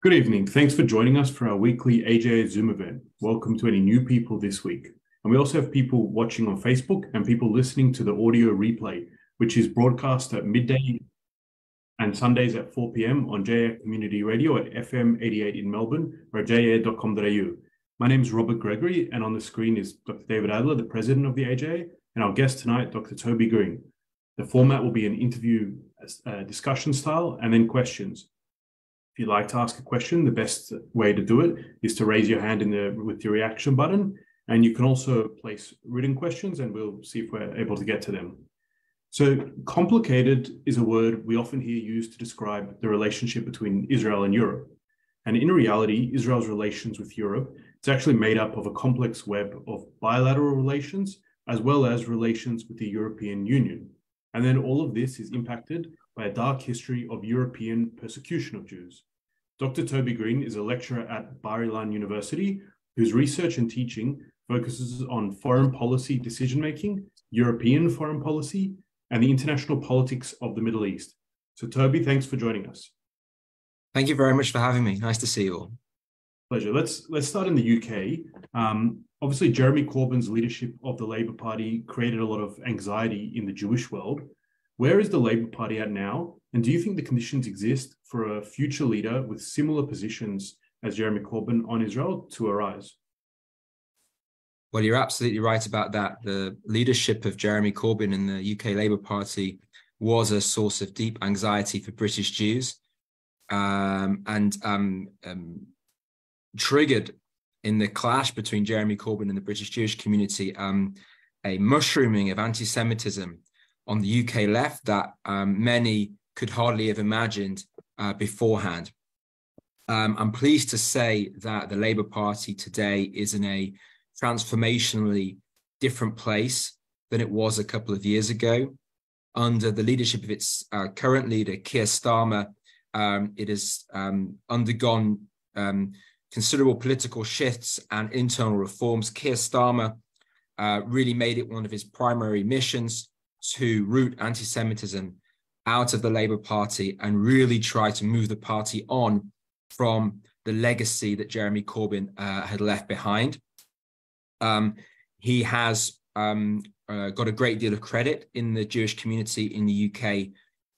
Good evening. Thanks for joining us for our weekly AJA Zoom event. Welcome to any new people this week. And we also have people watching on Facebook and people listening to the audio replay, which is broadcast at midday and Sundays at 4 p.m. on JA Community Radio at FM 88 in Melbourne or at ja.com.au. My name is Robert Gregory, and on the screen is Dr. David Adler, the president of the AJA, and our guest tonight, Dr. Toby Greene. The format will be an interview discussion style and then questions. If you'd like to ask a question, the best way to do it is to raise your hand with your reaction button. And you can also place written questions and we'll see if we're able to get to them. So complicated is a word we often hear used to describe the relationship between Israel and Europe. And in reality, Israel's relations with Europe is actually made up of a complex web of bilateral relations, as well as relations with the European Union. And then all of this is impacted by a dark history of European persecution of Jews. Dr. Toby Greene is a lecturer at Bar Ilan University, whose research and teaching focuses on foreign policy decision-making, European foreign policy, and the international politics of the Middle East. So Toby, thanks for joining us. Thank you very much for having me. Nice to see you all. Pleasure. Let's start in the UK. Obviously, Jeremy Corbyn's leadership of the Labour Party created a lot of anxiety in the Jewish world. Where is the Labour Party at now? And do you think the conditions exist for a future leader with similar positions as Jeremy Corbyn on Israel to arise? Well, you're absolutely right about that. The leadership of Jeremy Corbyn in the UK Labour Party was a source of deep anxiety for British Jews and triggered in the clash between Jeremy Corbyn and the British Jewish community a mushrooming of anti-Semitism on the UK left that many could hardly have imagined beforehand. I'm pleased to say that the Labour Party today is in a transformationally different place than it was a couple of years ago. Under the leadership of its current leader, Keir Starmer, it has undergone considerable political shifts and internal reforms. Keir Starmer really made it one of his primary missions to root anti-Semitism out of the Labour Party and really try to move the party on from the legacy that Jeremy Corbyn had left behind. He has got a great deal of credit in the Jewish community in the UK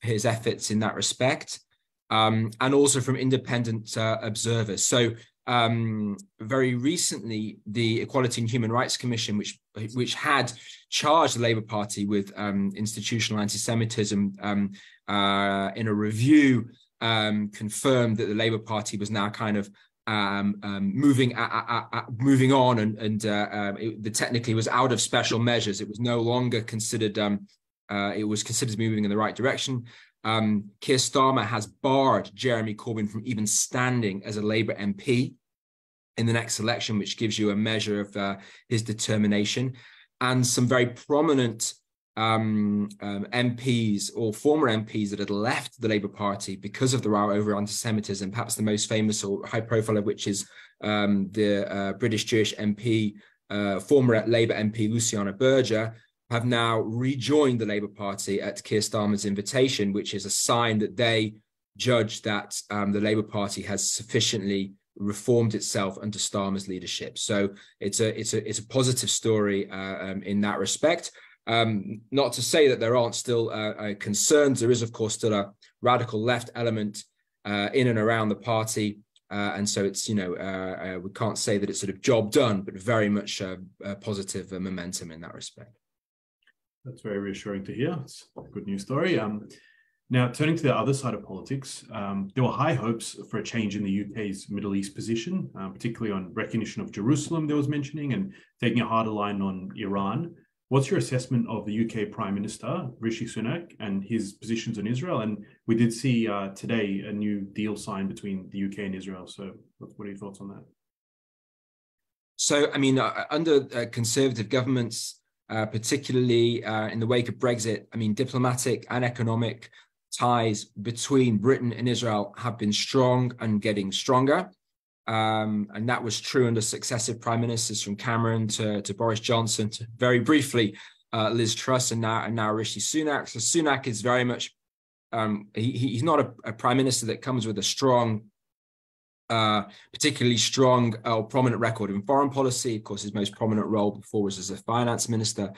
for his efforts in that respect, and also from independent observers. So very recently, the Equality and Human Rights Commission, which had charged the Labour Party with institutional anti-Semitism, in a review, confirmed that the Labour Party was now kind of moving on, and it technically was out of special measures. It was no longer considered. It was considered moving in the right direction. Keir Starmer has barred Jeremy Corbyn from even standing as a Labour MP in the next election, which gives you a measure of his determination. And some very prominent MPs or former MPs that had left the Labour Party because of the row over anti-Semitism, perhaps the most famous or high profile of which is the British Jewish MP, former Labour MP Luciana Berger, have now rejoined the Labour Party at Keir Starmer's invitation, which is a sign that they judge that the Labour Party has sufficiently reformed itself under Starmer's leadership. So it's a positive story in that respect. Not to say that there aren't still concerns. There is, of course, still a radical left element in and around the party. And so it's, we can't say that it's sort of job done, but very much a positive momentum in that respect. That's very reassuring to hear. It's a good news story. Now, turning to the other side of politics, there were high hopes for a change in the UK's Middle East position, particularly on recognition of Jerusalem there was mentioning and taking a harder line on Iran. What's your assessment of the UK Prime Minister, Rishi Sunak, and his positions on Israel? And we did see today a new deal signed between the UK and Israel. So what are your thoughts on that? So, I mean, under conservative governments, particularly in the wake of Brexit, I mean, diplomatic and economic ties between Britain and Israel have been strong and getting stronger. And that was true under successive prime ministers from Cameron to Boris Johnson to very briefly Liz Truss and now Rishi Sunak. So Sunak is very much he's not a prime minister that comes with a strong particularly strong or prominent record in foreign policy. Of course, his most prominent role before was as a finance minister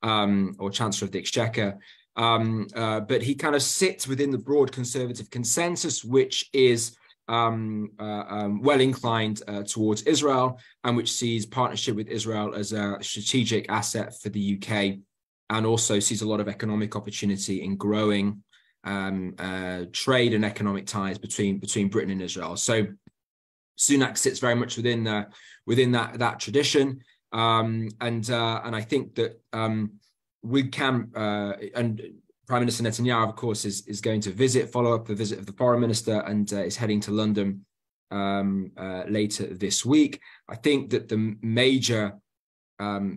or Chancellor of the Exchequer. But he kind of sits within the broad conservative consensus, which is well inclined towards Israel, and which sees partnership with Israel as a strategic asset for the UK, and also sees a lot of economic opportunity in growing trade and economic ties between Britain and Israel. So Sunak sits very much within that tradition, and I think that we can and Prime Minister Netanyahu, of course, is going to follow up the visit of the foreign minister, and is heading to London later this week. I think that the major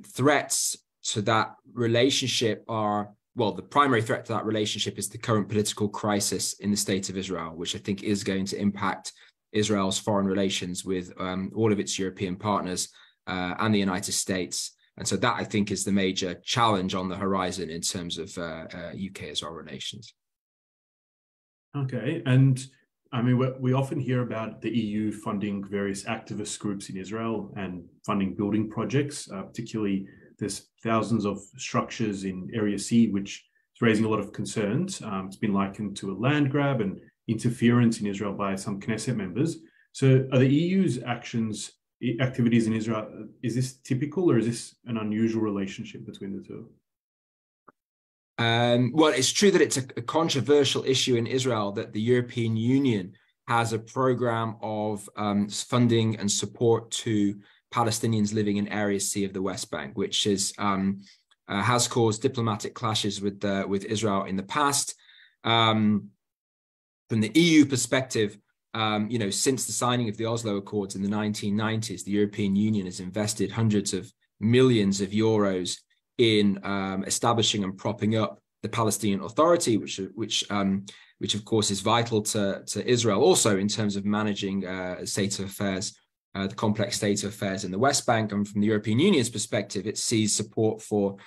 threats to that relationship are, well, the primary threat to that relationship is the current political crisis in the state of Israel, which I think is going to impact Israel's foreign relations with all of its European partners and the United States. And so that, I think, is the major challenge on the horizon in terms of UK-Israel relations. Okay. And I mean, we often hear about the EU funding various activist groups in Israel and funding building projects, particularly there's thousands of structures in Area C, which is raising a lot of concerns. It's been likened to a land grab and interference in Israel by some Knesset members. So are the EU's activities in Israel, is this typical, or is this an unusual relationship between the two? Well, it's true that it's a controversial issue in Israel that the European Union has a program of funding and support to Palestinians living in Area C of the West Bank, which has caused diplomatic clashes with Israel in the past. From the EU perspective, since the signing of the Oslo Accords in the 1990s, the European Union has invested hundreds of millions of euros in establishing and propping up the Palestinian Authority, which of course is vital to Israel, also in terms of managing state of affairs, the complex state of affairs in the West Bank. And from the European Union's perspective, it sees support for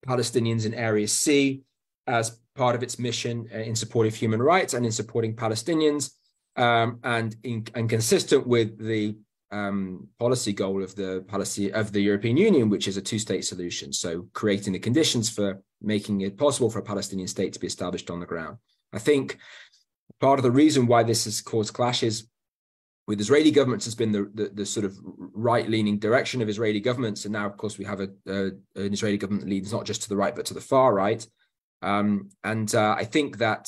Palestinians in Area C as part of its mission in support of human rights and in supporting Palestinians, and consistent with the policy goal of the European Union, which is a two-state solution. So creating the conditions for making it possible for a Palestinian state to be established on the ground. I think part of the reason why this has caused clashes with Israeli governments has been the sort of right-leaning direction of Israeli governments. And now, of course, we have an Israeli government that leads not just to the right, but to the far right. I think that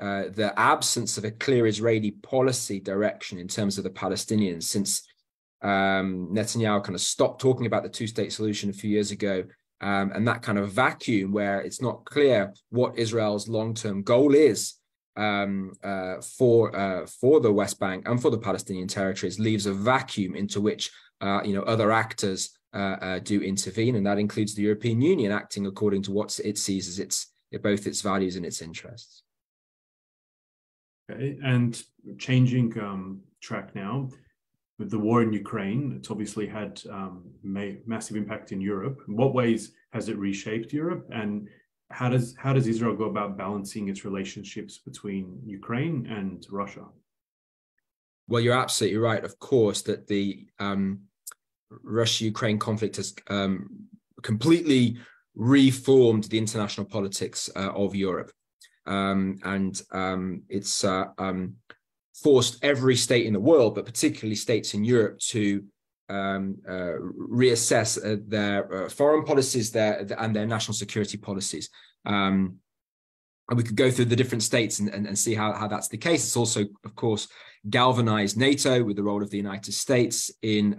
the absence of a clear Israeli policy direction in terms of the Palestinians, since Netanyahu kind of stopped talking about the two-state solution a few years ago, and that kind of vacuum where it's not clear what Israel's long-term goal is for the West Bank and for the Palestinian territories, leaves a vacuum into which other actors do intervene, and that includes the European Union acting according to what it sees as both its values and its interests. Okay, and changing track now, with the war in Ukraine, it's obviously had massive impact in Europe. In what ways has it reshaped Europe, and how does Israel go about balancing its relationships between Ukraine and Russia? Well, you're absolutely right, of course, that the Russia-Ukraine conflict has completely reformed the international politics of Europe. It's forced every state in the world, but particularly states in Europe, to reassess their foreign policies and their national security policies. And we could go through the different states and see how that's the case. It's also, of course, galvanized NATO with the role of the United States and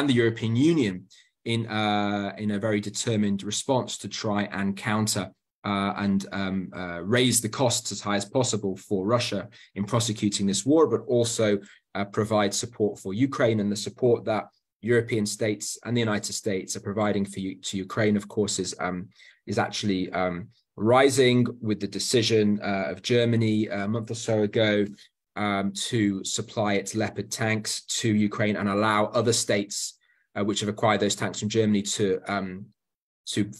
the European Union in a very determined response to try and counter and raise the costs as high as possible for Russia in prosecuting this war, but also provide support for Ukraine. And the support that European states and the United States are providing to Ukraine, of course, is actually rising with the decision of Germany a month or so ago to supply its Leopard tanks to Ukraine and allow other states which have acquired those tanks from Germany to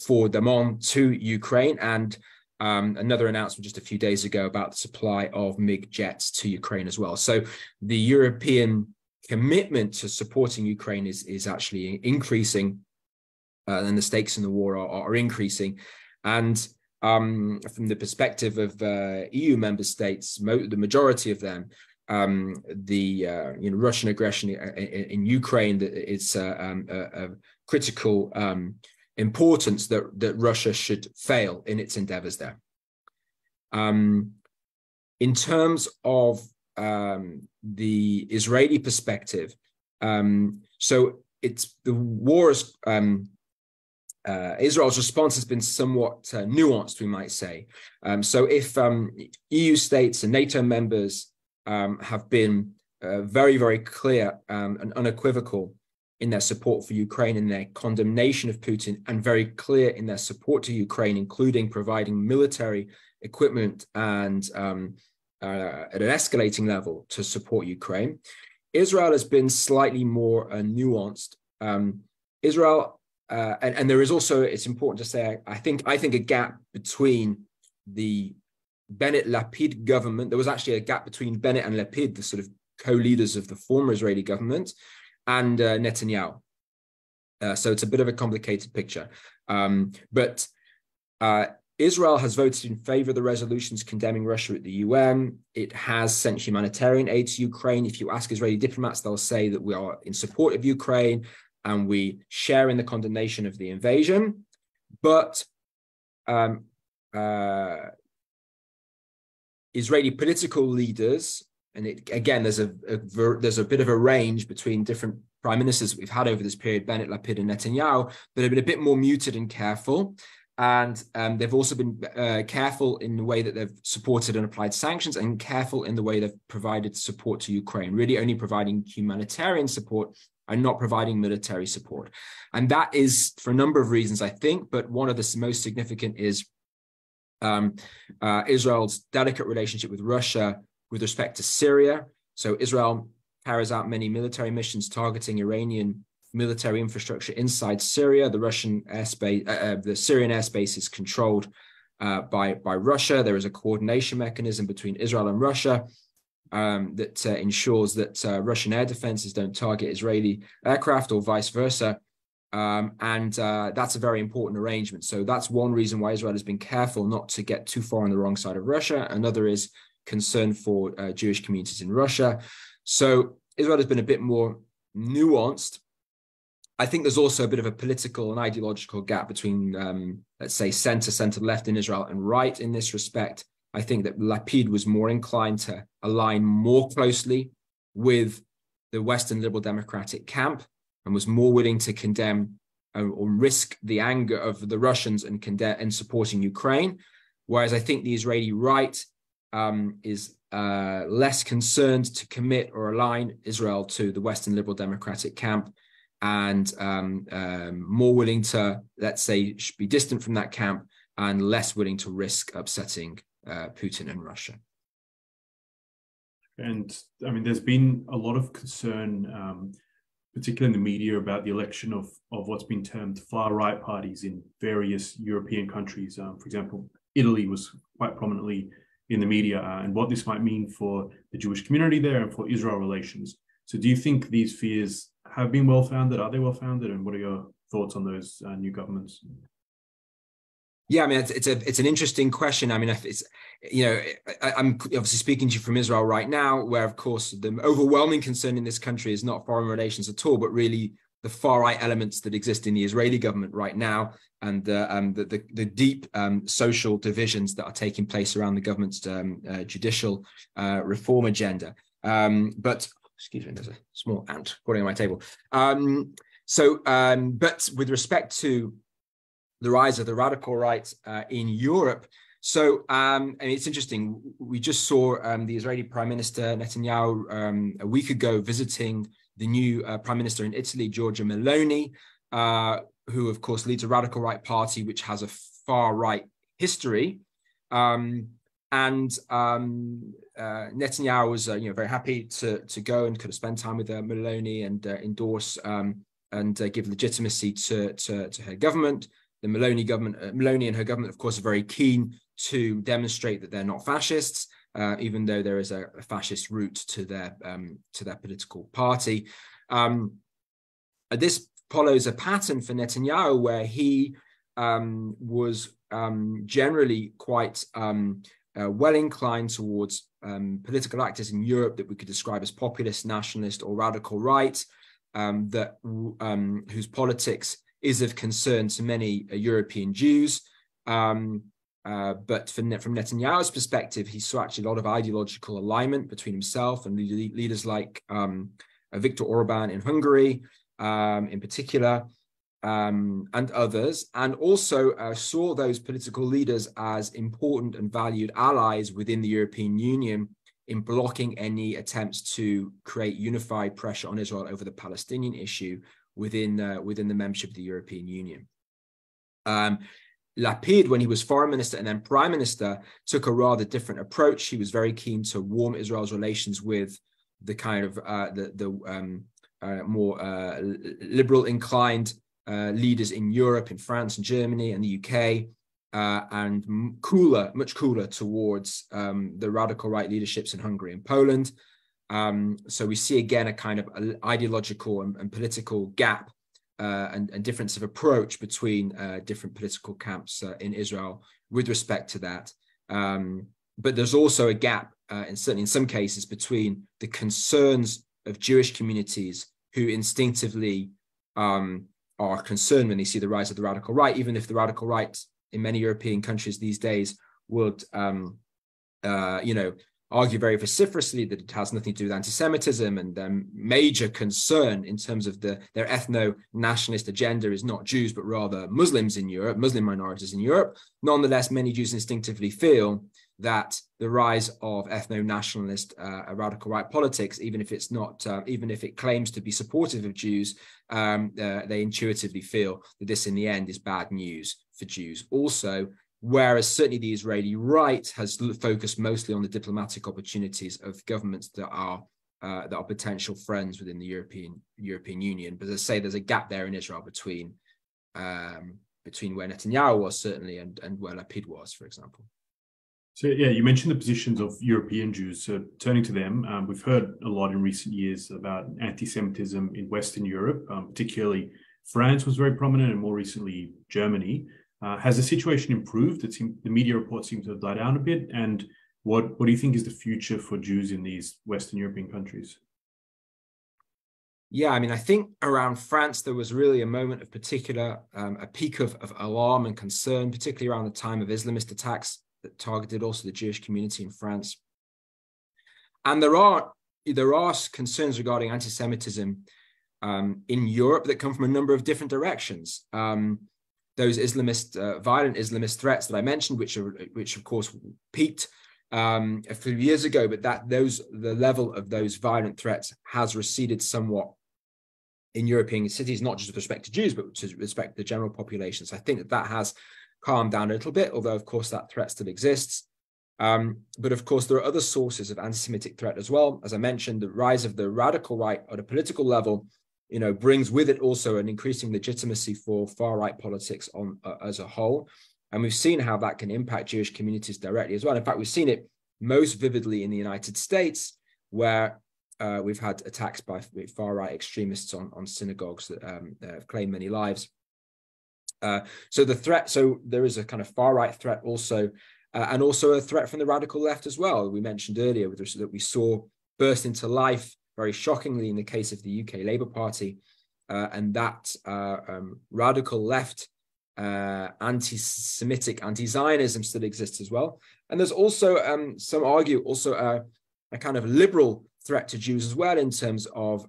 forward them on to Ukraine. And another announcement just a few days ago about the supply of MiG jets to Ukraine as well. So the European commitment to supporting Ukraine is actually increasing, and the stakes in the war are increasing. And from the perspective of EU member states, the majority of them, Russian aggression in Ukraine is a critical importance that Russia should fail in its endeavors there. In terms of the Israeli perspective, so it's the war is Israel's response has been somewhat nuanced, we might say. So if EU states and NATO members have been very, very clear and unequivocal in their support for Ukraine, in their condemnation of Putin, and very clear in their support to Ukraine, including providing military equipment and at an escalating level to support Ukraine. Israel has been slightly more nuanced. Israel, and there is also, it's important to say, I think a gap between the Bennett-Lapid government. There was actually a gap between Bennett and Lapid, the sort of co-leaders of the former Israeli government, and Netanyahu. So it's a bit of a complicated picture. But Israel has voted in favor of the resolutions condemning Russia at the UN. It has sent humanitarian aid to Ukraine. If you ask Israeli diplomats, they'll say that we are in support of Ukraine and we share in the condemnation of the invasion. But Israeli political leaders, and again, there's a bit of a range between different prime ministers that we've had over this period, Bennett, Lapid, and Netanyahu, that have been a bit more muted and careful. And they've also been careful in the way that they've supported and applied sanctions, and careful in the way they've provided support to Ukraine, really only providing humanitarian support and not providing military support. And that is for a number of reasons, I think, but one of the most significant is Israel's delicate relationship with Russia with respect to Syria. So Israel carries out many military missions targeting Iranian military infrastructure inside Syria. The Russian airspace, the Syrian airspace is controlled by Russia. There is a coordination mechanism between Israel and Russia that ensures that Russian air defenses don't target Israeli aircraft or vice versa. And that's a very important arrangement. So that's one reason why Israel has been careful not to get too far on the wrong side of Russia. Another is concern for Jewish communities in Russia. So Israel has been a bit more nuanced. I think there's also a bit of a political and ideological gap between, let's say, center-left in Israel and right in this respect. I think that Lapid was more inclined to align more closely with the Western liberal democratic camp and was more willing to condemn or risk the anger of the Russians and supporting Ukraine. Whereas I think the Israeli right is less concerned to commit or align Israel to the Western liberal democratic camp, and more willing to, let's say, be distant from that camp and less willing to risk upsetting Putin and Russia. And I mean, there's been a lot of concern, particularly in the media, about the election of what's been termed far-right parties in various European countries. For example, Italy was quite prominently in the media, and what this might mean for the Jewish community there and for Israel relations. So do you think these fears have been well-founded? Are they well-founded? And what are your thoughts on those new governments? Yeah, I mean, it's an interesting question. I mean, it's, I'm obviously speaking to you from Israel right now, where, of course, the overwhelming concern in this country is not foreign relations at all, but really the far-right elements that exist in the Israeli government right now, and the deep social divisions that are taking place around the government's judicial reform agenda. But excuse me, there's a small ant crawling on my table. But with respect to the rise of the radical right in Europe, so and it's interesting. We just saw the Israeli Prime Minister Netanyahu a week ago visiting the new Prime Minister in Italy, Giorgia Meloni, who of course leads a radical right party which has a far right history. Netanyahu was very happy to go and could have spent time with Meloni and endorse and give legitimacy to her government. the Meloni government, Meloni and her government, of course, are very keen to demonstrate that they're not fascists, even though there is a fascist route to their political party. This follows a pattern for Netanyahu, where he was generally quite well inclined towards political actors in Europe that we could describe as populist, nationalist, or radical right, whose politics is of concern to many European Jews. But from Netanyahu's perspective, he saw actually a lot of ideological alignment between himself and leaders like Viktor Orban in Hungary, in particular, and others, and also saw those political leaders as important and valued allies within the European Union in blocking any attempts to create unified pressure on Israel over the Palestinian issue within the membership of the European Union. Lapid, when he was foreign minister and then prime minister, took a rather different approach. He was very keen to warm Israel's relations with the kind of more liberal inclined leaders in Europe, in France and Germany and the UK, and much cooler towards the radical right leaderships in Hungary and Poland. So we see again a kind of ideological and political gap and difference of approach between different political camps in Israel with respect to that. But there's also a gap, and certainly in some cases, between the concerns of Jewish communities who instinctively are concerned when they see the rise of the radical right, even if the radical right in many European countries these days would, argue very vociferously that it has nothing to do with anti-Semitism, and their major concern in terms of their ethno-nationalist agenda is not Jews, but rather Muslims in Europe, Muslim minorities in Europe. Nonetheless, many Jews instinctively feel that the rise of ethno-nationalist radical right politics, even if it's not, even if it claims to be supportive of Jews, they intuitively feel that this in the end is bad news for Jews also. Whereas certainly the Israeli right has focused mostly on the diplomatic opportunities of governments that are potential friends within the European Union. But as I say, there's a gap there in Israel between where Netanyahu was certainly and where Lapid was, for example. So yeah, you mentioned the positions of European Jews. So turning to them, we've heard a lot in recent years about anti-Semitism in Western Europe, particularly France was very prominent, and more recently Germany. Has the situation improved? The media reports seem to have died down a bit. And what do you think is the future for Jews in these Western European countries? Yeah, I mean, I think around France, there was really a moment of particular, a peak of alarm and concern, particularly around the time of Islamist attacks that targeted also the Jewish community in France. And there are concerns regarding anti-Semitism in Europe that come from a number of different directions. Those violent Islamist threats that I mentioned, which of course peaked a few years ago, but the level of those violent threats has receded somewhat in European cities, not just with respect to Jews, but with respect to the general population. So I think that has calmed down a little bit, although of course that threat still exists. But of course there are other sources of anti-Semitic threat as well. As I mentioned, the rise of the radical right at a political level brings with it also an increasing legitimacy for far-right politics as a whole. And we've seen how that can impact Jewish communities directly as well. In fact, we've seen it most vividly in the United States, where we've had attacks by far-right extremists on synagogues that have claimed many lives. So there is a kind of far-right threat also, and also a threat from the radical left as well. We mentioned earlier that we saw burst into life very shockingly in the case of the UK Labour Party, and that radical left anti-Semitic, anti-Zionism still exists as well. And there's also, some argue, also a kind of liberal threat to Jews as well, in terms of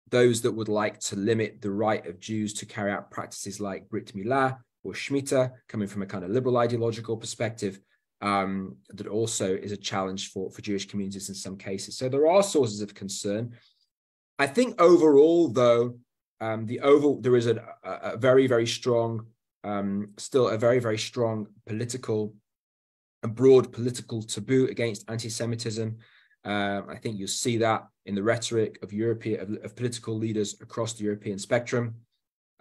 those that would like to limit the right of Jews to carry out practices like Brit Milah or Shemitah, coming from a kind of liberal ideological perspective. That also is a challenge for Jewish communities in some cases. So there are sources of concern. I think overall, though, there is a very, very strong, still a very, very strong broad political taboo against anti-Semitism. I think you'll see that in the rhetoric of political leaders across the European spectrum.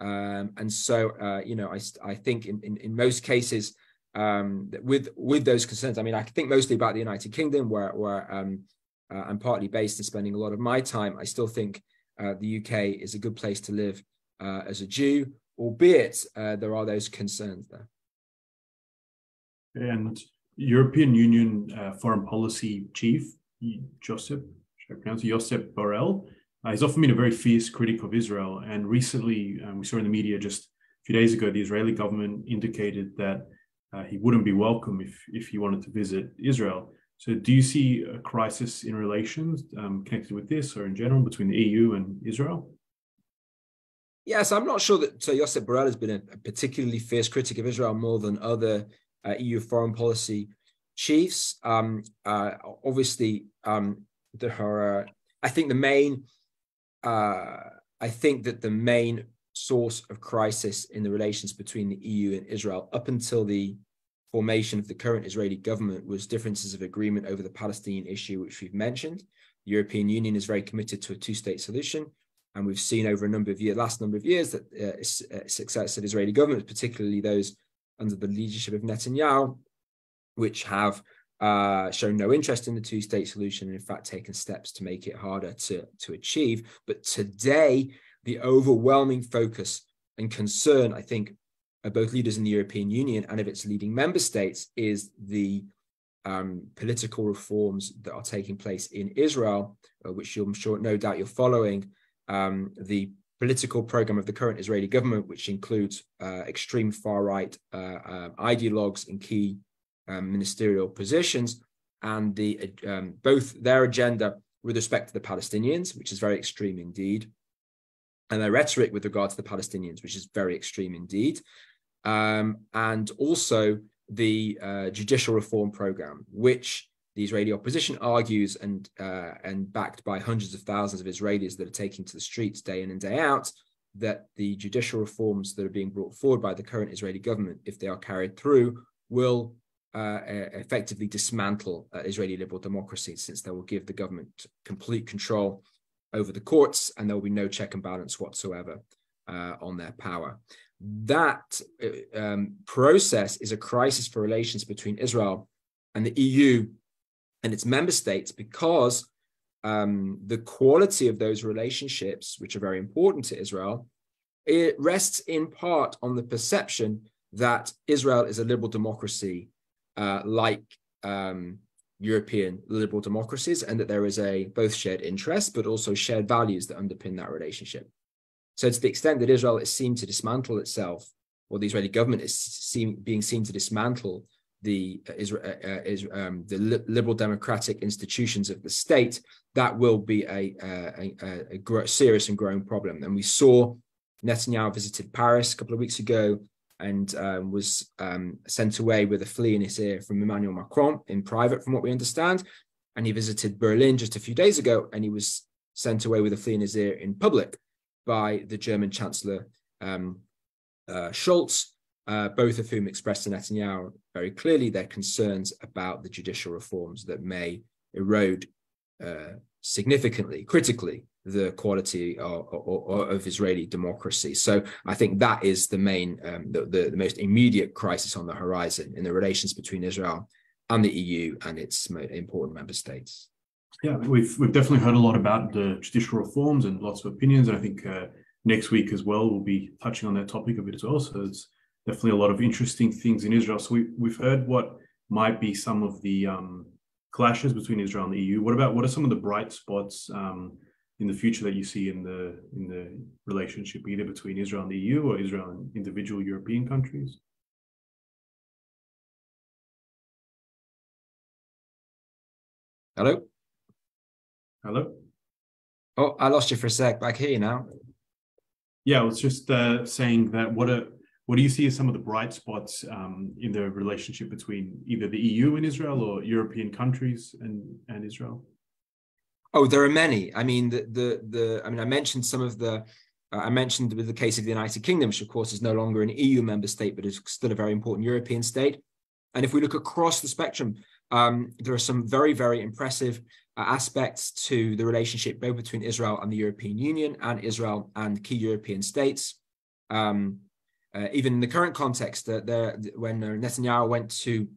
And so, I think in most cases, with those concerns, I mean, I think mostly about the United Kingdom, where I'm partly based and spending a lot of my time. I still think the UK is a good place to live as a Jew, albeit there are those concerns there. And European Union Foreign Policy Chief, Josep Borrell, he's often been a very fierce critic of Israel. And recently, we saw in the media just a few days ago, the Israeli government indicated that he wouldn't be welcome if he wanted to visit Israel. So do you see a crisis in relations connected with this or in general between the EU and Israel? Yes, I'm not sure that Josep Borrell has been a particularly fierce critic of Israel more than other EU foreign policy chiefs. Obviously, I think that the main source of crisis in the relations between the EU and Israel up until the formation of the current Israeli government was differences of agreement over the Palestinian issue, which we've mentioned. The European Union is very committed to a two-state solution. And we've seen over last number of years that successive Israeli governments, particularly those under the leadership of Netanyahu, which have shown no interest in the two-state solution and in fact taken steps to make it harder to achieve. But today, the overwhelming focus and concern, I think, of both leaders in the European Union and of its leading member states is the political reforms that are taking place in Israel, which I'm sure, no doubt, you're following. The political program of the current Israeli government, which includes extreme far-right ideologues in key ministerial positions, and both their agenda with respect to the Palestinians, which is very extreme indeed, and their rhetoric with regard to the Palestinians, which is very extreme indeed, and also the judicial reform program, which the Israeli opposition argues, and backed by hundreds of thousands of Israelis that are taking to the streets day in and day out, that the judicial reforms that are being brought forward by the current Israeli government, if they are carried through, will effectively dismantle Israeli liberal democracy, since they will give the government complete control over the courts, and there will be no check and balance whatsoever on their power. That process is a crisis for relations between Israel and the EU and its member states, because the quality of those relationships, which are very important to Israel, it rests in part on the perception that Israel is a liberal democracy like European liberal democracies, and that there is both shared interests but also shared values that underpin that relationship. So to the extent that Israel is seen to dismantle itself, or the Israeli government is being seen to dismantle the liberal democratic institutions of the state, that will be a serious and growing problem. And we saw Netanyahu visited Paris a couple of weeks ago and was sent away with a flea in his ear from Emmanuel Macron in private, from what we understand. And he visited Berlin just a few days ago, and he was sent away with a flea in his ear in public by the German Chancellor Scholz, both of whom expressed to Netanyahu very clearly their concerns about the judicial reforms that may erode significantly, critically, the quality of Israeli democracy. So I think that is the main, the most immediate crisis on the horizon in the relations between Israel and the EU and its important member states. Yeah, we've definitely heard a lot about the judicial reforms and lots of opinions. And I think next week as well, we'll be touching on that topic a bit as well. So it's definitely a lot of interesting things in Israel. So we've heard what might be some of the clashes between Israel and the EU. What are some of the bright spots in the future that you see in the relationship, either between Israel and the EU or Israel and individual European countries? Hello? Hello? Oh, I lost you for a sec. Back here now. Yeah, I was just saying that what do you see as some of the bright spots in the relationship between either the EU and Israel or European countries and Israel? Oh, there are many. I mean, I mentioned some of the. I mentioned with the case of the United Kingdom, which of course is no longer an EU member state, but is still a very important European state. And if we look across the spectrum, there are some very, very impressive aspects to the relationship both between Israel and the European Union, and Israel and key European states. Even in the current context, when Netanyahu went to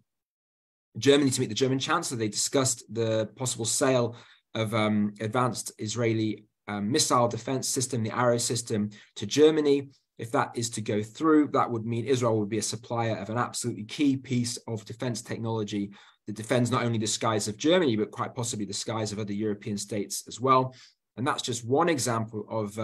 Germany to meet the German Chancellor, they discussed the possible sale of advanced Israeli missile defense system, the Arrow system, to Germany. If that is to go through, that would mean Israel would be a supplier of an absolutely key piece of defense technology that defends not only the skies of Germany, but quite possibly the skies of other European states as well. And that's just one example of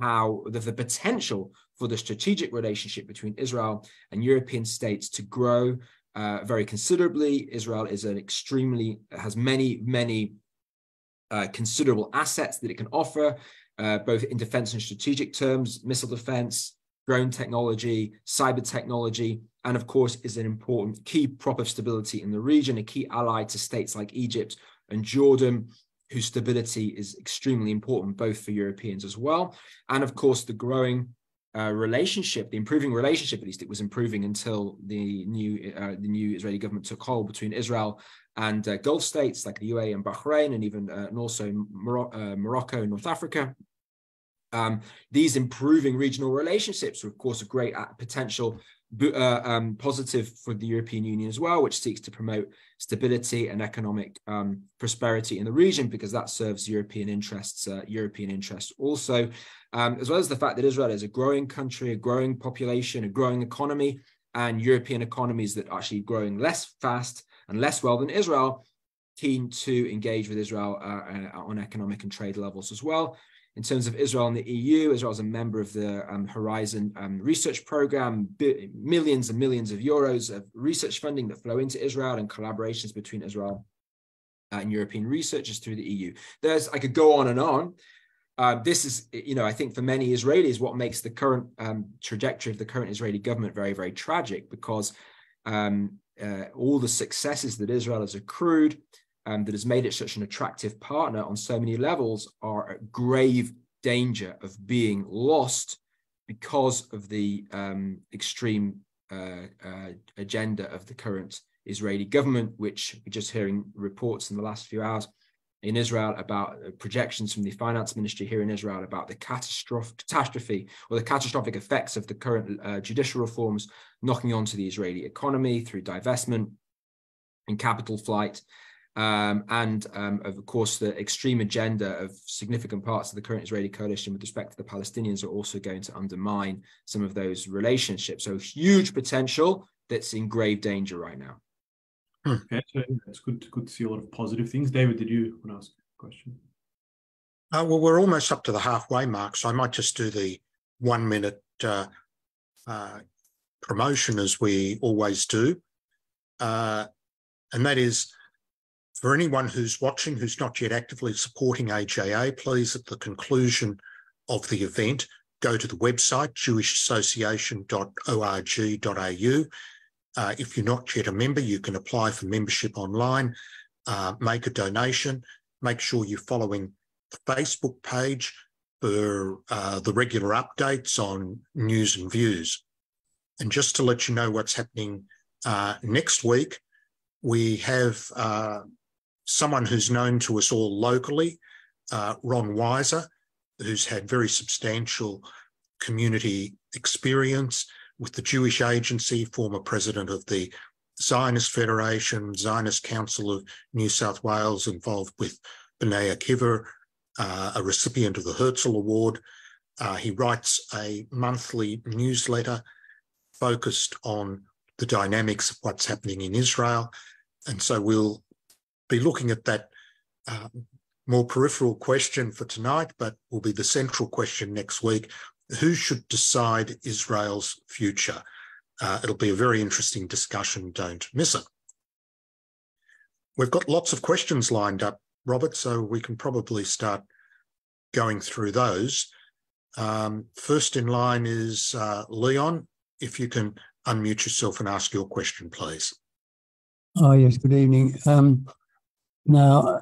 how the potential for the strategic relationship between Israel and European states to grow very considerably. Israel is has many considerable assets that it can offer, both in defense and strategic terms, missile defense, drone technology, cyber technology, and of course is an important key prop of stability in the region, a key ally to states like Egypt and Jordan, whose stability is extremely important both for Europeans as well. And of course, the growing relationship, the improving relationship, at least it was improving until the new Israeli government took hold between Israel and Gulf states like the UAE and Bahrain, and even and also Morocco and North Africa. These improving regional relationships are, of course, a great potential positive for the European Union as well, which seeks to promote stability and economic prosperity in the region, because that serves European interests also, as well as the fact that Israel is a growing country, a growing population, a growing economy, and European economies that are actually growing less fast and less well than Israel, keen to engage with Israel on economic and trade levels as well. In terms of Israel and the EU, Israel is a member of the Horizon research program, millions and millions of euros of research funding that flow into Israel and collaborations between Israel and European researchers through the EU. I could go on and on. This is, I think for many Israelis, what makes the current trajectory of the current Israeli government very, very tragic, because all the successes that Israel has accrued, that has made it such an attractive partner on so many levels, are at grave danger of being lost because of the extreme agenda of the current Israeli government, which we're just hearing reports in the last few hours in Israel about projections from the finance ministry here in Israel about the catastrophe or the catastrophic effects of the current judicial reforms knocking onto the Israeli economy through divestment and capital flight. And of course, the extreme agenda of significant parts of the current Israeli coalition with respect to the Palestinians are also going to undermine some of those relationships. So huge potential that's in grave danger right now. Okay, so it's good to see a lot of positive things. David, did you want to ask a question? Well, we're almost up to the halfway mark, so I might just do the 1 minute promotion as we always do. And that is, for anyone who's watching who's not yet actively supporting AJA, please, at the conclusion of the event, go to the website, jewishassociation.org.au. If you're not yet a member, you can apply for membership online, make a donation, make sure you're following the Facebook page for the regular updates on news and views. And just to let you know what's happening next week, we have someone who's known to us all locally, Ron Weiser, who's had very substantial community experience with the Jewish Agency, former president of the Zionist Federation, Zionist Council of New South Wales, involved with B'nai Akiva, a recipient of the Herzl Award. He writes a monthly newsletter focused on the dynamics of what's happening in Israel. And so we'll be looking at that more peripheral question for tonight, but will be the central question next week. Who should decide Israel's future? It'll be a very interesting discussion. Don't miss it. We've got lots of questions lined up, Robert, so we can probably start going through those. First in line is Leon. If you can unmute yourself and ask your question, please. Oh, yes, good evening. Now,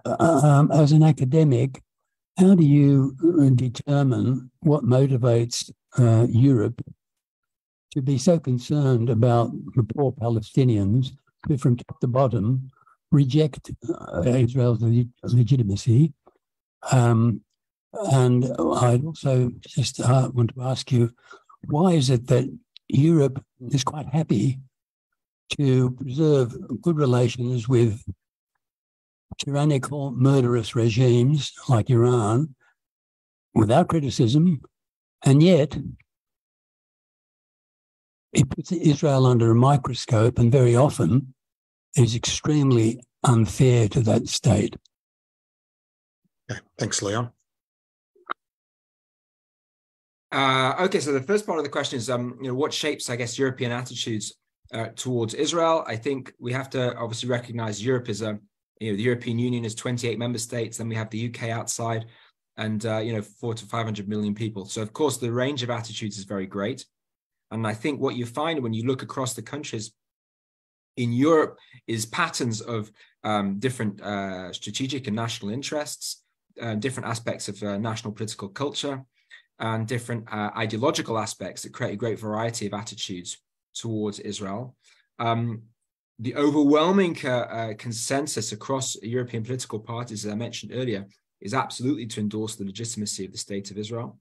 as an academic, how do you determine what motivates Europe to be so concerned about the poor Palestinians who, from top to bottom, reject Israel's legitimacy, And I'd also just want to ask you, why is it that Europe is quite happy to preserve good relations with tyrannical, murderous regimes like Iran without criticism, and yet it puts Israel under a microscope and very often is extremely unfair to that state? Okay, thanks, Leon. Okay, so the first part of the question is, what shapes, I guess, European attitudes towards Israel? I think we have to obviously recognize Europe is the European Union is 28 member states, then we have the UK outside, and 400 to 500 million people. So of course the range of attitudes is very great, and I think what you find when you look across the countries in Europe is patterns of different strategic and national interests, different aspects of national political culture, and different ideological aspects that create a great variety of attitudes towards Israel. The overwhelming consensus across European political parties, as I mentioned earlier, is absolutely to endorse the legitimacy of the state of Israel.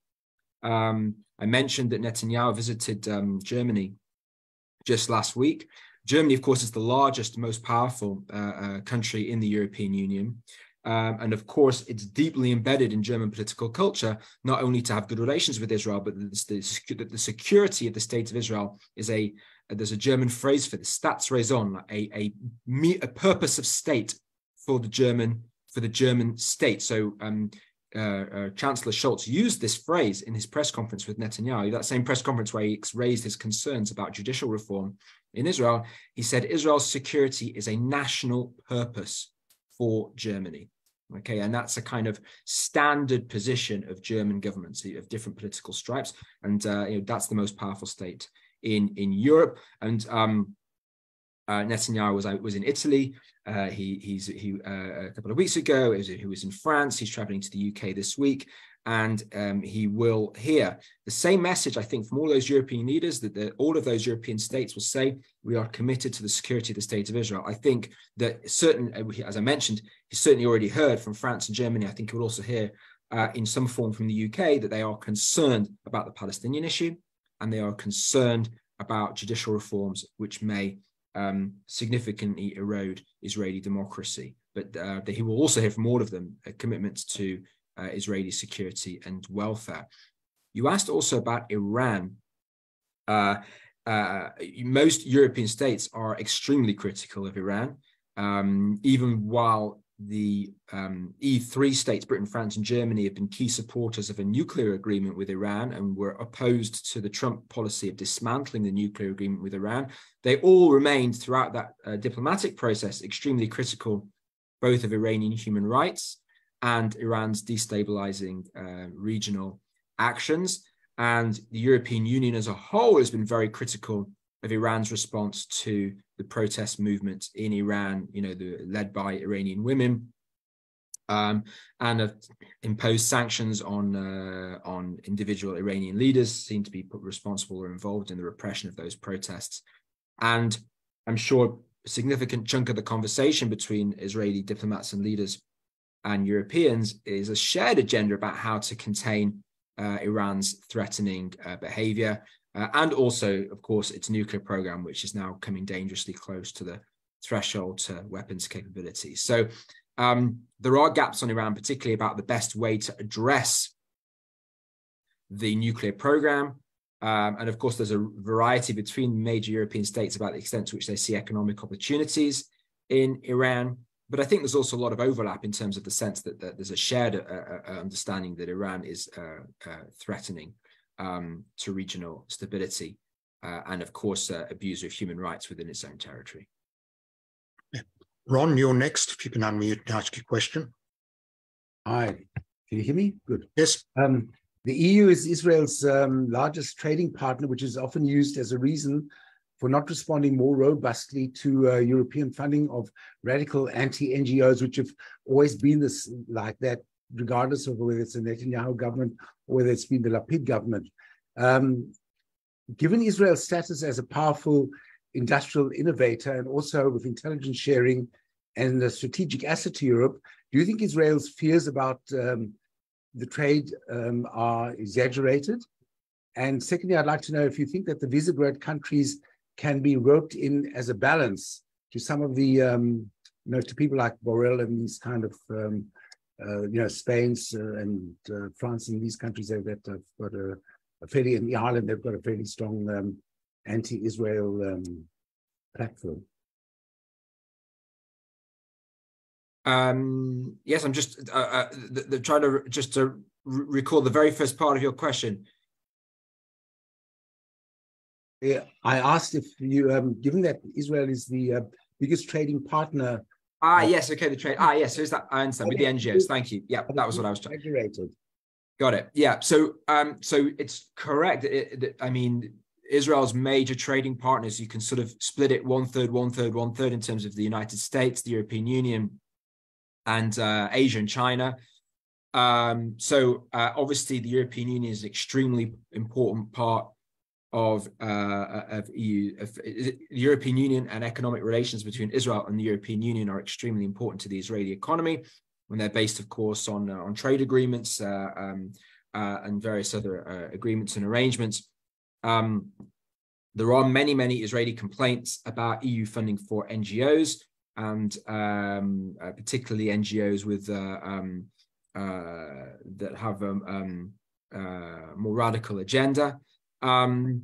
I mentioned that Netanyahu visited Germany just last week. Germany, of course, is the largest, most powerful country in the European Union. And of course, it's deeply embedded in German political culture, not only to have good relations with Israel, but the security of the state of Israel is there's a German phrase for this, Staatsräson, a purpose of state for the German state. So Chancellor Scholz used this phrase in his press conference with Netanyahu, that same press conference where he raised his concerns about judicial reform in Israel. He said Israel's security is a national purpose for Germany. Okay, and that's a kind of standard position of German governments of different political stripes, and that's the most powerful state in Europe. And Netanyahu was in Italy. He a couple of weeks ago. He was in France. He's traveling to the UK this week, and he will hear the same message, I think, from all those European leaders, that all of those European states will say, we are committed to the security of the state of Israel. I think that as I mentioned, he's certainly already heard from France and Germany. I think he will also hear in some form from the UK that they are concerned about the Palestinian issue, and they are concerned about judicial reforms which may significantly erode Israeli democracy. But he will also hear from all of them commitments to Israeli security and welfare. You asked also about Iran. Most European states are extremely critical of Iran, even while the E3 states, Britain, France, and Germany, have been key supporters of a nuclear agreement with Iran and were opposed to the Trump policy of dismantling the nuclear agreement with Iran. They all remained throughout that diplomatic process extremely critical, both of Iranian human rights and Iran's destabilizing regional actions. And the European Union as a whole has been very critical of Iran's response to the protest movement in Iran, led by Iranian women, and have imposed sanctions on individual Iranian leaders seen to be responsible or involved in the repression of those protests. And I'm sure a significant chunk of the conversation between Israeli diplomats and leaders and Europeans is a shared agenda about how to contain Iran's threatening behavior, and also, of course, its nuclear program, which is now coming dangerously close to the threshold to weapons capability. So there are gaps on Iran, particularly about the best way to address the nuclear program. And of course, there's a variety between major European states about the extent to which they see economic opportunities in Iran. But I think there's also a lot of overlap in terms of the sense that there's a shared understanding that Iran is threatening to regional stability and, of course, abuse of human rights within its own territory. Yeah. Ron, you're next. If you can unmute and ask your question. Hi, can you hear me? Good. Yes. The EU is Israel's largest trading partner, which is often used as a reason for not responding more robustly to European funding of radical anti-NGOs, which have always been like that, regardless of whether it's the Netanyahu government or whether it's been the Lapid government. Given Israel's status as a powerful industrial innovator and also with intelligence sharing and a strategic asset to Europe, do you think Israel's fears about the trade are exaggerated? And secondly, I'd like to know if you think that the Visegrad countries can be roped in as a balance to some of the, to people like Borrell and these kind of, Spain and France and these countries that have got a fairly, in Ireland, they've got a fairly strong anti-Israel platform. Yes, I'm just trying to recall the very first part of your question. Yeah, I asked if you, given that Israel is the biggest trading partner. Yes, okay, the trade. Yes, so is that, I understand, with the NGOs. Thank you. Yeah, that was what I was trying. Got it. Yeah, so it's correct. I mean, Israel's major trading partners, you can sort of split it 1/3, 1/3, 1/3 in terms of the United States, the European Union, and Asia and China. Obviously, the European Union is an extremely important part of EU. The European Union and economic relations between Israel and the European Union are extremely important to the Israeli economy, when they're based, of course, on trade agreements and various other agreements and arrangements. There are many Israeli complaints about EU funding for NGOs, and particularly NGOs with that have a more radical agenda. Could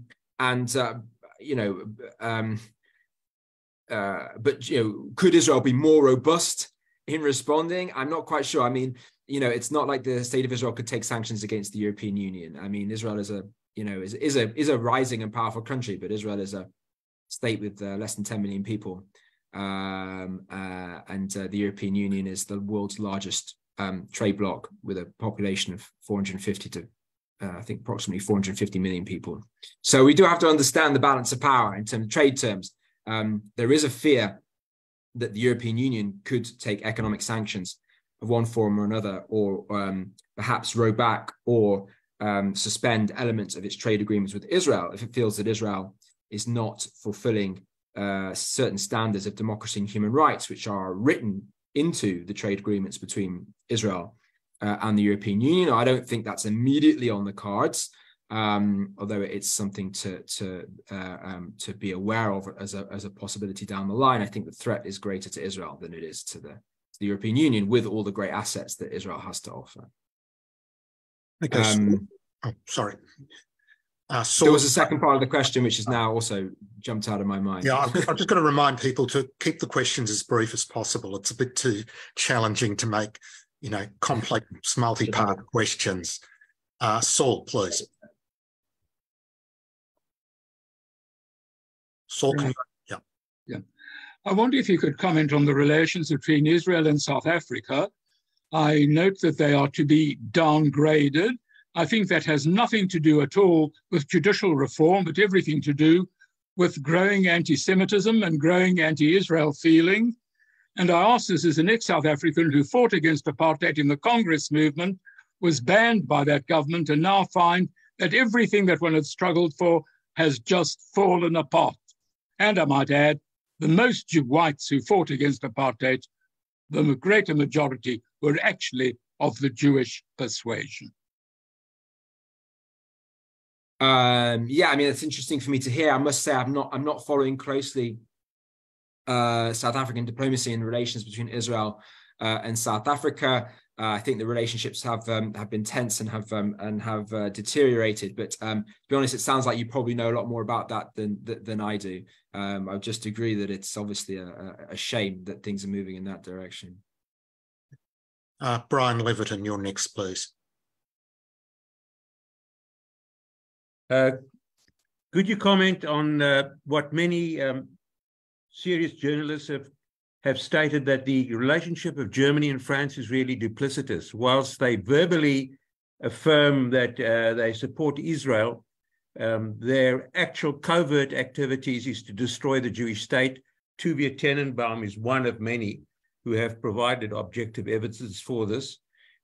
Israel be more robust in responding? I'm not quite sure. I mean, it's not like the state of Israel could take sanctions against the European Union. I mean, Israel is a rising and powerful country, but Israel is a state with less than 10 million people. The European Union is the world's largest trade bloc with a population of 450 to I think approximately 450 million people. So we do have to understand the balance of power in terms of trade terms. There is a fear that the European Union could take economic sanctions of one form or another, or perhaps row back or suspend elements of its trade agreements with Israel if it feels that Israel is not fulfilling certain standards of democracy and human rights, which are written into the trade agreements between Israel and the European Union. I don't think that's immediately on the cards, although it's something to be aware of as a possibility down the line. I think the threat is greater to Israel than it is to the European Union, with all the great assets that Israel has to offer. Okay. Sorry. There was a second part of the question, which has now also jumped out of my mind. Yeah, I'm just going to remind people to keep the questions as brief as possible. It's a bit too challenging to make, complex, multi-part questions. Saul, please. Saul, can you? Yeah. I wonder if you could comment on the relations between Israel and South Africa. I note that they are to be downgraded. I think that has nothing to do at all with judicial reform, but everything to do with growing anti-Semitism and growing anti-Israel feeling. And I ask this as an ex-South African who fought against apartheid in the Congress movement, was banned by that government, and now find that everything that one had struggled for has just fallen apart. And I might add, the most whites who fought against apartheid, the greater majority, were actually of the Jewish persuasion. Yeah, I mean, it's interesting for me to hear. I must say, I'm not following closely South African diplomacy and relations between Israel and South Africa. I think the relationships have been tense and have deteriorated. But to be honest, it sounds like you probably know a lot more about that than I do. I would just agree that it's obviously a shame that things are moving in that direction. Brian Leverton, you're next, please. Could you comment on what many serious journalists have stated, that the relationship of Germany and France is really duplicitous? Whilst they verbally affirm that they support Israel, their actual covert activities is to destroy the Jewish state. Tuvia Tenenbaum is one of many who have provided objective evidence for this.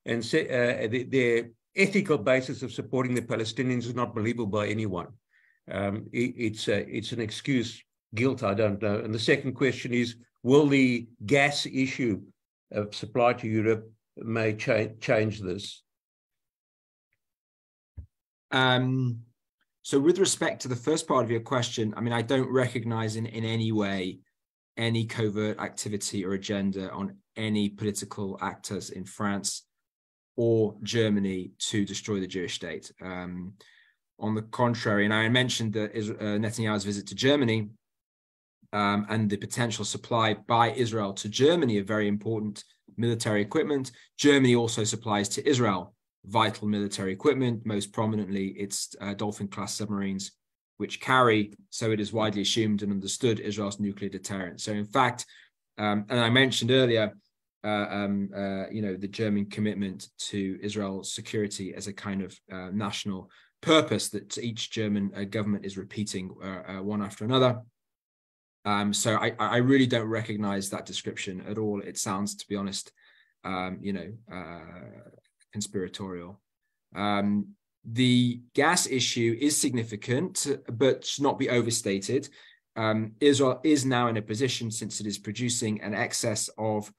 And their ethical basis of supporting the Palestinians is not believable by anyone. It's an excuse. Guilt, I don't know. And the second question is, will the gas issue of supply to Europe may change this? So with respect to the first part of your question, I mean, I don't recognize in any way any covert activity or agenda on any political actors in France or Germany to destroy the Jewish state. On the contrary, and I mentioned that Netanyahu's visit to Germany and the potential supply by Israel to Germany of very important military equipment. Germany also supplies to Israel vital military equipment, most prominently its Dolphin-class submarines, which carry, so it is widely assumed and understood, Israel's nuclear deterrent. So in fact, and I mentioned earlier, the German commitment to Israel's security as a kind of national purpose that each German government is repeating one after another. So I really don't recognize that description at all. It sounds, to be honest, conspiratorial. The gas issue is significant, but should not be overstated. Israel is now in a position, since it is producing an excess of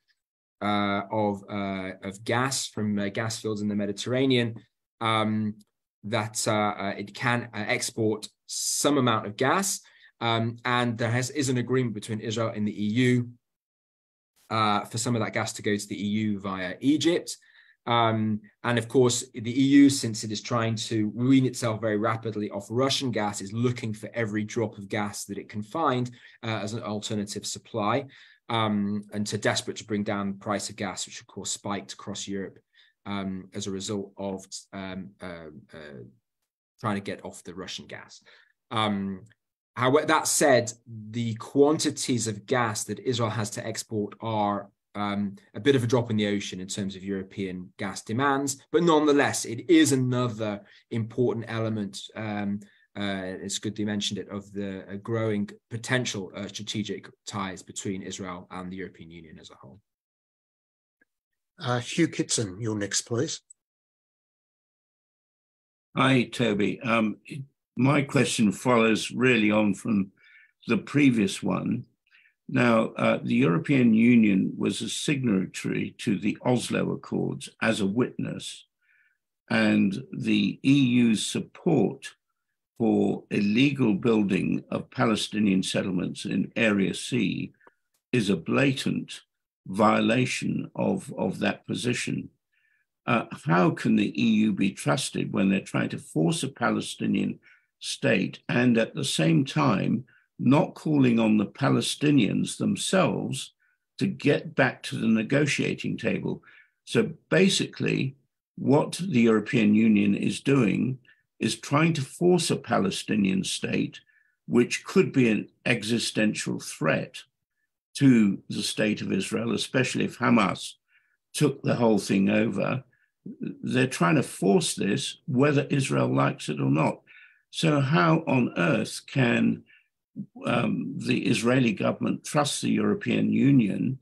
gas from gas fields in the Mediterranean, that it can export some amount of gas. And there is an agreement between Israel and the EU for some of that gas to go to the EU via Egypt. And of course, the EU, since it is trying to wean itself very rapidly off Russian gas, is looking for every drop of gas that it can find as an alternative supply, and to desperate to bring down the price of gas, which of course spiked across Europe as a result of trying to get off the Russian gas. However, that said, the quantities of gas that Israel has to export are a bit of a drop in the ocean in terms of European gas demands, but nonetheless, it is another important element. It's good that you mentioned it, of the growing potential strategic ties between Israel and the European Union as a whole. Hugh Kitson, you're next, please. Hi, Toby. My question follows really on from the previous one. Now, the European Union was a signatory to the Oslo Accords as a witness, and the EU's support for illegal building of Palestinian settlements in Area C is a blatant violation of that position. How can the EU be trusted when they're trying to force a Palestinian state and at the same time not calling on the Palestinians themselves to get back to the negotiating table? So basically, what the European Union is doing is trying to force a Palestinian state, which could be an existential threat to the state of Israel, especially if Hamas took the whole thing over. They're trying to force this, whether Israel likes it or not. So how on earth can the Israeli government trust the European Union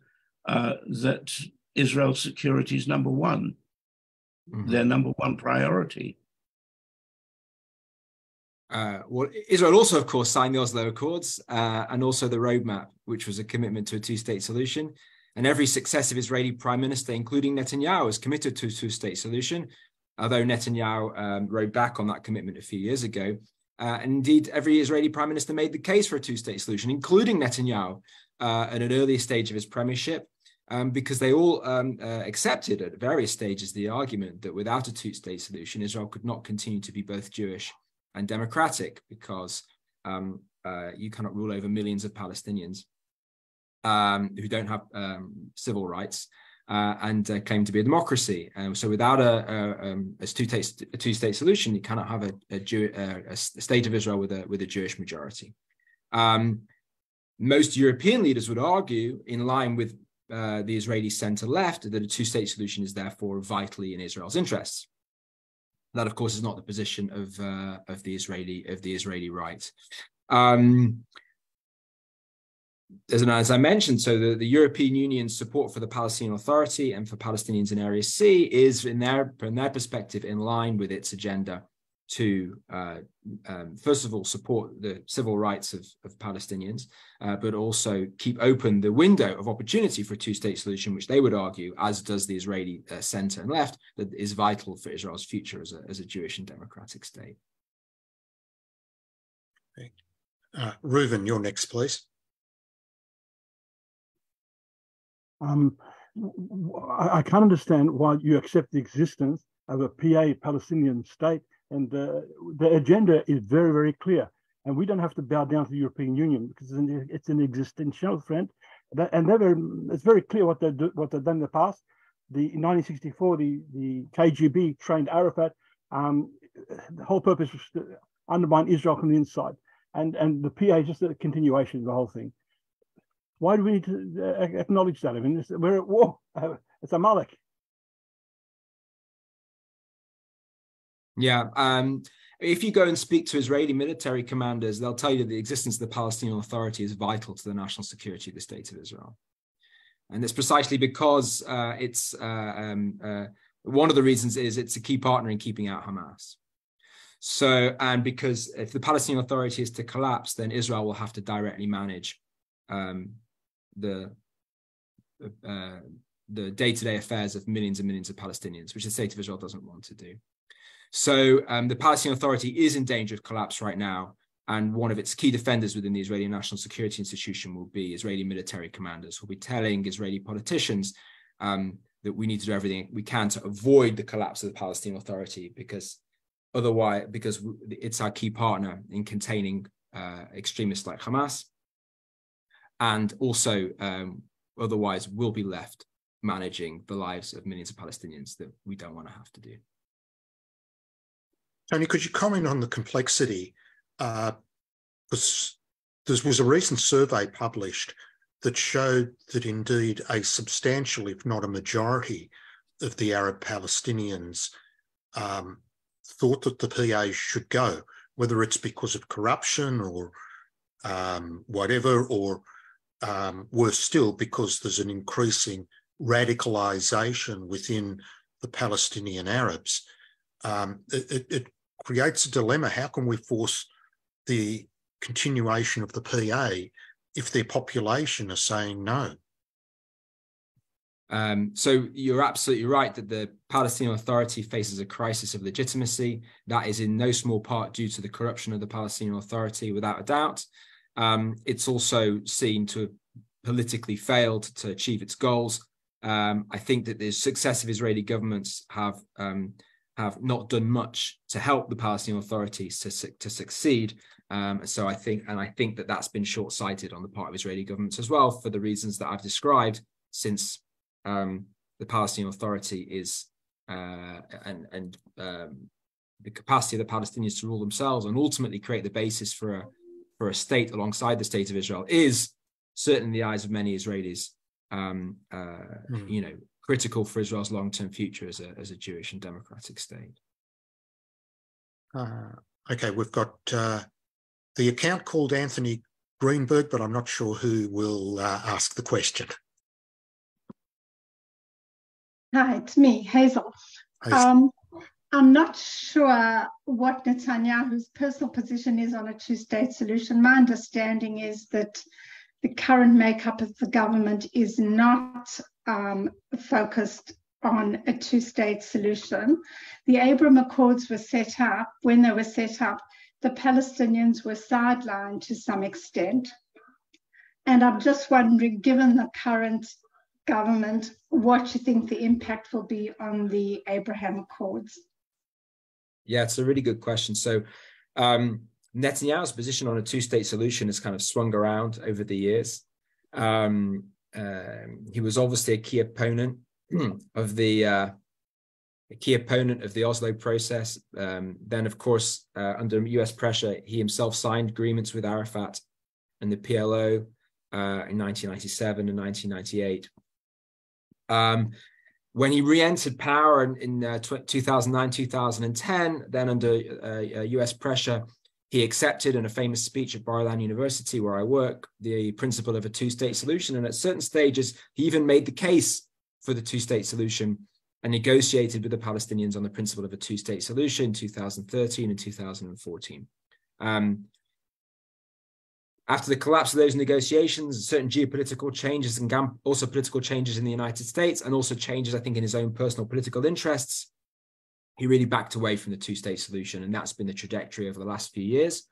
that Israel's security is number one, their number one priority? Well, Israel also, of course, signed the Oslo Accords and also the roadmap, which was a commitment to a two-state solution. And every successive Israeli prime minister, including Netanyahu, has committed to a two-state solution, although Netanyahu rode back on that commitment a few years ago. And indeed, every Israeli prime minister made the case for a two-state solution, including Netanyahu at an earlier stage of his premiership, because they all accepted at various stages the argument that without a two-state solution, Israel could not continue to be both Jewish and democratic, because you cannot rule over millions of Palestinians who don't have civil rights and claim to be a democracy. So without a two-state solution, you cannot have a state of Israel with a Jewish majority. Most European leaders would argue, in line with the Israeli center-left, that a two-state solution is therefore vitally in Israel's interests. That, of course, is not the position of the Israeli right. As I mentioned, so the European Union's support for the Palestinian Authority and for Palestinians in Area C is, from their perspective, in line with its agenda to, first of all, support the civil rights of Palestinians, but also keep open the window of opportunity for a two-state solution, which they would argue, as does the Israeli center and left, that is vital for Israel's future as a Jewish and democratic state. Okay. Reuven, you're next, please. I can't understand why you accept the existence of a PA Palestinian state, and the agenda is very, very clear. And we don't have to bow down to the European Union because it's an existential threat. And it's very clear what they've done in the past. In 1964, the KGB trained Arafat. The whole purpose was to undermine Israel from the inside. And the PA is just a continuation of the whole thing. Why do we need to acknowledge that? I mean, we're at war. It's a Amalek. Yeah. If you go and speak to Israeli military commanders, they'll tell you that the existence of the Palestinian Authority is vital to the national security of the state of Israel. And it's precisely because it's one of the reasons is it's a key partner in keeping out Hamas. So, and because if the Palestinian Authority is to collapse, then Israel will have to directly manage the day-to-day affairs of millions and millions of Palestinians, which the state of Israel doesn't want to do. So the Palestinian Authority is in danger of collapse right now, and one of its key defenders within the Israeli National Security Institution will be Israeli military commanders, who will be telling Israeli politicians that we need to do everything we can to avoid the collapse of the Palestinian Authority, because it's our key partner in containing extremists like Hamas, and also otherwise we'll be left managing the lives of millions of Palestinians that we don't want to have to do. Tony, could you comment on the complexity? Because there was a recent survey published that showed that indeed a substantial, if not a majority, of the Arab Palestinians thought that the PA should go, whether it's because of corruption or whatever, or worse still, because there's an increasing radicalisation within the Palestinian Arabs. It creates a dilemma. How can we force the continuation of the PA if their population are saying no? So you're absolutely right that the Palestinian Authority faces a crisis of legitimacy. That is in no small part due to the corruption of the Palestinian Authority, without a doubt. It's also seen to have politically failed to achieve its goals. I think that the successive Israeli governments have not done much to help the Palestinian Authorities to succeed. So I think that that's been short-sighted on the part of Israeli governments as well, for the reasons that I've described, since the Palestinian Authority is the capacity of the Palestinians to rule themselves and ultimately create the basis for a state alongside the state of Israel is certainly in the eyes of many Israelis, critical for Israel's long-term future as a Jewish and democratic state. Okay, we've got the account called Anthony Greenberg, but I'm not sure who will ask the question. Hi, it's me, Hazel. I'm not sure what Netanyahu's personal position is on a two-state solution. My understanding is that the current makeup of the government is not focused on a two-state solution. The Abraham Accords were set up. When they were set up, the Palestinians were sidelined to some extent. And I'm just wondering, given the current government, what you think the impact will be on the Abraham Accords? Yeah, it's a really good question. So Netanyahu's position on a two-state solution has kind of swung around over the years. He was obviously a key opponent of the Oslo process. Then, of course, under US pressure, he himself signed agreements with Arafat and the PLO in 1997 and 1998. When he re-entered power in 2009, 2010, then under US pressure, he accepted in a famous speech at Bar Ilan University, where I work, the principle of a two-state solution. And at certain stages, he even made the case for the two-state solution and negotiated with the Palestinians on the principle of a two-state solution in 2013 and 2014. After the collapse of those negotiations, certain geopolitical changes and also political changes in the United States, and also changes, I think, in his own personal political interests, he really backed away from the two-state solution, and that's been the trajectory over the last few years.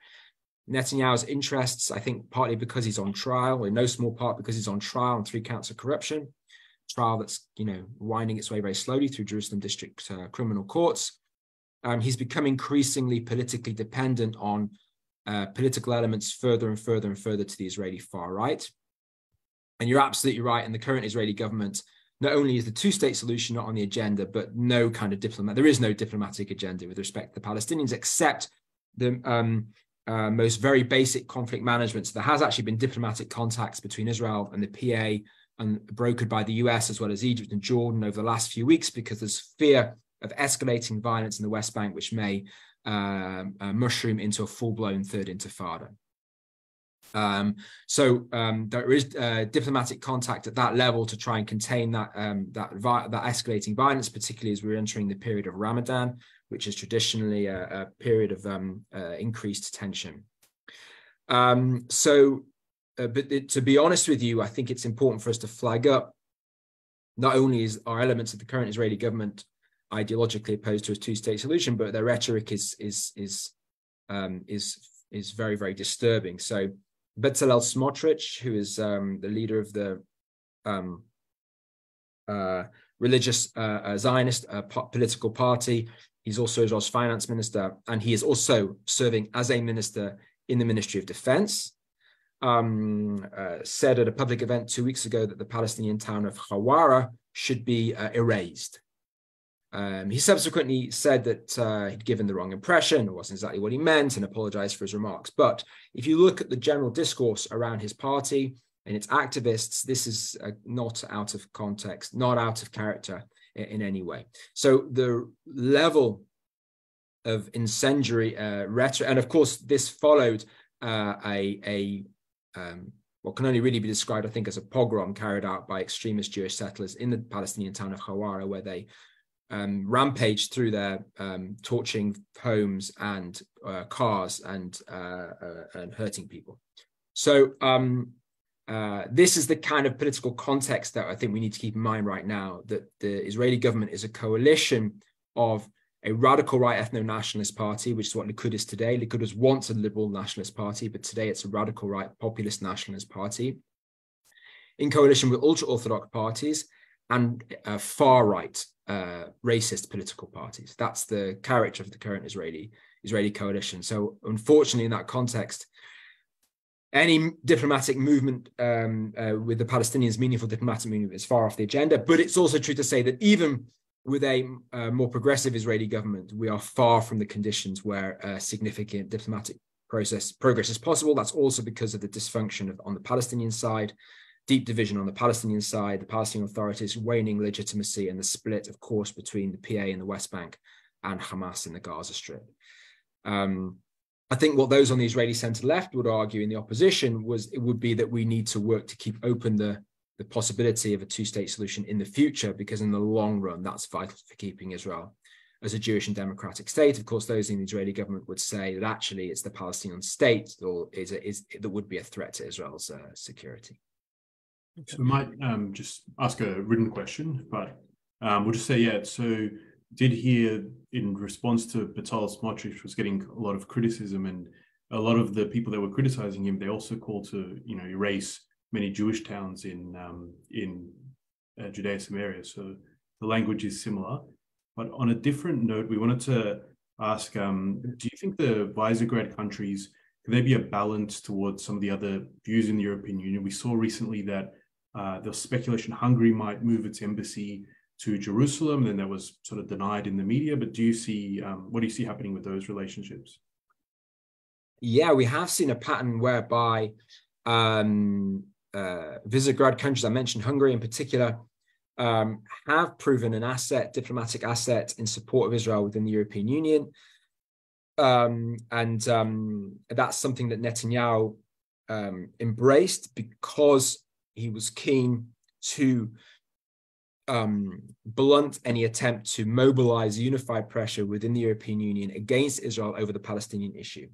Netanyahu's interests, I think, partly because he's on trial, or in no small part because he's on trial on 3 counts of corruption, trial that's, winding its way very slowly through Jerusalem district criminal courts. He's become increasingly politically dependent on political elements further and further and further to the Israeli far right. And you're absolutely right. In the current Israeli government, not only is the two-state solution not on the agenda, but no kind of there is no diplomatic agenda with respect to the Palestinians, except the most very basic conflict management. So there has actually been diplomatic contacts between Israel and the PA, and brokered by the US as well as Egypt and Jordan over the last few weeks, because there's fear of escalating violence in the West Bank, which may mushroom into a full-blown third intifada. There is diplomatic contact at that level to try and contain that escalating violence, particularly as we're entering the period of Ramadan, which is traditionally a period of increased tension. But to be honest with you, I think it's important for us to flag up not only are elements of the current Israeli government ideologically opposed to a two-state solution, but their rhetoric is very, very disturbing. So Bezalel Smotrich, who is the leader of the religious Zionist political party, he's also Israel's finance minister, and he is also serving as a minister in the Ministry of Defense. Said at a public event 2 weeks ago that the Palestinian town of Hawara should be erased. He subsequently said that he'd given the wrong impression, it wasn't exactly what he meant, and apologized for his remarks. But if you look at the general discourse around his party and its activists, this is not out of context, not out of character in any way. So the level of incendiary rhetoric, and of course this followed what can only really be described, I think, as a pogrom carried out by extremist Jewish settlers in the Palestinian town of Hawara, where they rampaged through their torching homes and cars and hurting people. So this is the kind of political context that I think we need to keep in mind right now, that the Israeli government is a coalition of a radical right ethno-nationalist party, which is what Likud is today. Likud was once a liberal nationalist party, but today it's a radical right populist nationalist party, in coalition with ultra-Orthodox parties and far-right racist political parties. That's the character of the current Israeli coalition. So unfortunately, in that context, any diplomatic movement with the Palestinians, meaningful diplomatic movement, is far off the agenda. But it's also true to say that even with a more progressive Israeli government, we are far from the conditions where significant diplomatic progress is possible. That's also because of the dysfunction on the Palestinian side, deep division on the Palestinian side, the Palestinian authorities' waning legitimacy, and the split, of course, between the PA in the West Bank and Hamas in the Gaza Strip. I think what those on the Israeli center left would argue in the opposition would be that we need to work to keep open the possibility of a two-state solution in the future, because in the long run, that's vital for keeping Israel as a Jewish and democratic state. Of course, those in the Israeli government would say that actually it's the Palestinian state that would be a threat to Israel's security. So we might just ask a written question, but we'll just say, yeah, so did hear in response to Bezalel Smotrich was getting a lot of criticism, and a lot of the people that were criticizing him, they also called to, erase many Jewish towns in Judea Samaria. So the language is similar. But on a different note, we wanted to ask, do you think the Visegrad countries, can there be a balance towards some of the other views in the European Union? We saw recently that there was speculation Hungary might move its embassy to Jerusalem, and then that was sort of denied in the media. But do you see, what do you see happening with those relationships? Yeah, we have seen a pattern whereby Visegrad countries, I mentioned Hungary in particular, have proven an diplomatic asset in support of Israel within the European Union. And that's something that Netanyahu embraced, because he was keen to blunt any attempt to mobilize unified pressure within the European Union against Israel over the Palestinian issue.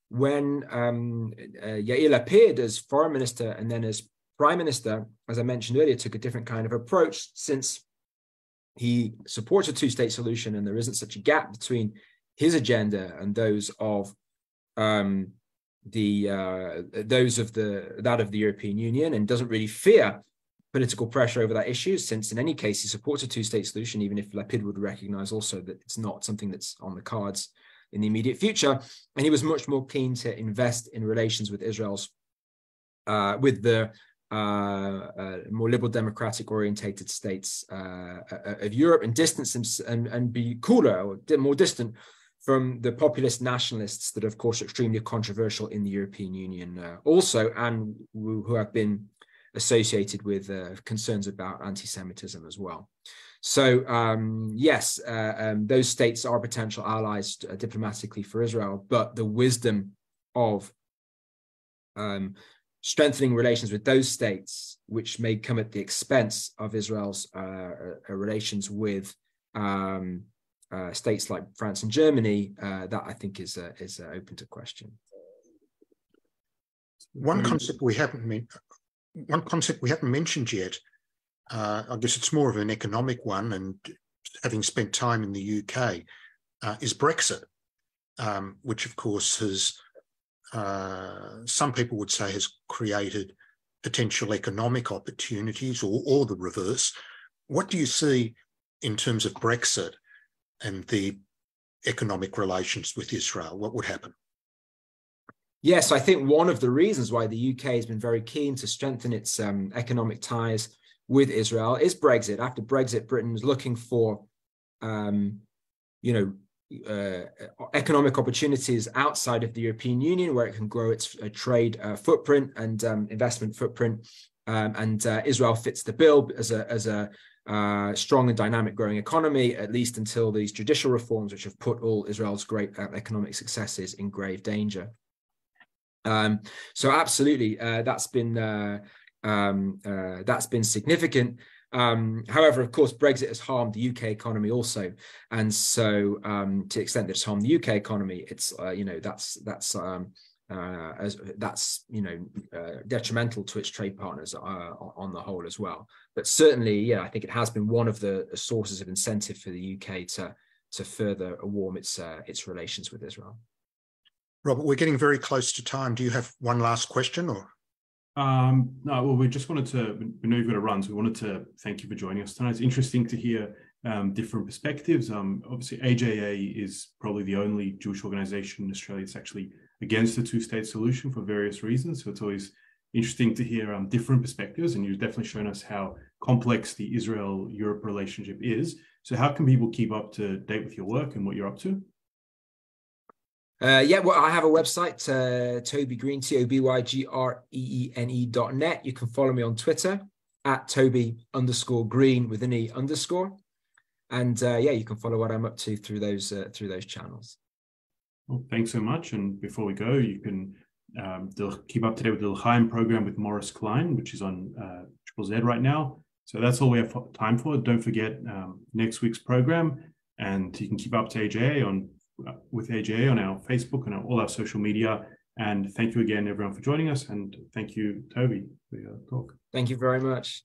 When Yair Lapid, as foreign minister and then as prime minister, as I mentioned earlier, took a different kind of approach, since he supports a two-state solution and there isn't such a gap between his agenda and those of that of the European Union, and doesn't really fear political pressure over that issue, since in any case he supports a two-state solution, even if Lapid would recognize also that it's not something that's on the cards in the immediate future. And he was much more keen to invest in relations with with the more liberal democratic orientated states of Europe, and distance and be cooler or more distant from the populist nationalists that, of course, are extremely controversial in the European Union also, and who have been associated with concerns about anti-Semitism as well. So yes, those states are potential allies diplomatically for Israel, but the wisdom of strengthening relations with those states, which may come at the expense of Israel's relations with states like France and Germany, that I think is open to question. One concept we haven't mentioned yet, I guess it's more of an economic one, and having spent time in the UK, is Brexit, which of course has, some people would say, has created potential economic opportunities, or the reverse. What do you see in terms of Brexit and the economic relations with Israel? What would happen? Yes, I think one of the reasons why the UK has been very keen to strengthen its economic ties with Israel is Brexit. After Brexit, Britain was looking for, economic opportunities outside of the European Union, where it can grow its trade footprint and investment footprint. And Israel fits the bill as a strong and dynamic growing economy, at least until these judicial reforms, which have put all Israel's great economic successes in grave danger. So absolutely, that's been significant. However, of course, Brexit has harmed the UK economy also, and so to the extent that it's harmed the UK economy, it's detrimental to its trade partners on the whole as well. But certainly, yeah, I think it has been one of the sources of incentive for the UK to further warm its relations with Israel. Robert, we're getting very close to time. Do you have one last question, or? No, well, we just wanted to, we know you've got to run, so we wanted to thank you for joining us tonight. It's interesting to hear different perspectives. Obviously, AJA is probably the only Jewish organization in Australia that's actually against the two-state solution for various reasons. So it's always interesting to hear different perspectives, and you've definitely shown us how complex the Israel-Europe relationship is. So how can people keep up to date with your work and what you're up to? Yeah, well, I have a website, Toby Greene, TOBYGREENE.net. You can follow me on Twitter at Toby_Greene with an E underscore. And yeah, you can follow what I'm up to through those channels. Well, thanks so much. And before we go, you can keep up to date with the L'chaim program with Morris Klein, which is on Triple Z right now. So that's all we have time for. Don't forget next week's program, and you can keep up to AJA with AJA on our Facebook and all our social media. And thank you again, everyone, for joining us. And thank you, Toby, for your talk. Thank you very much.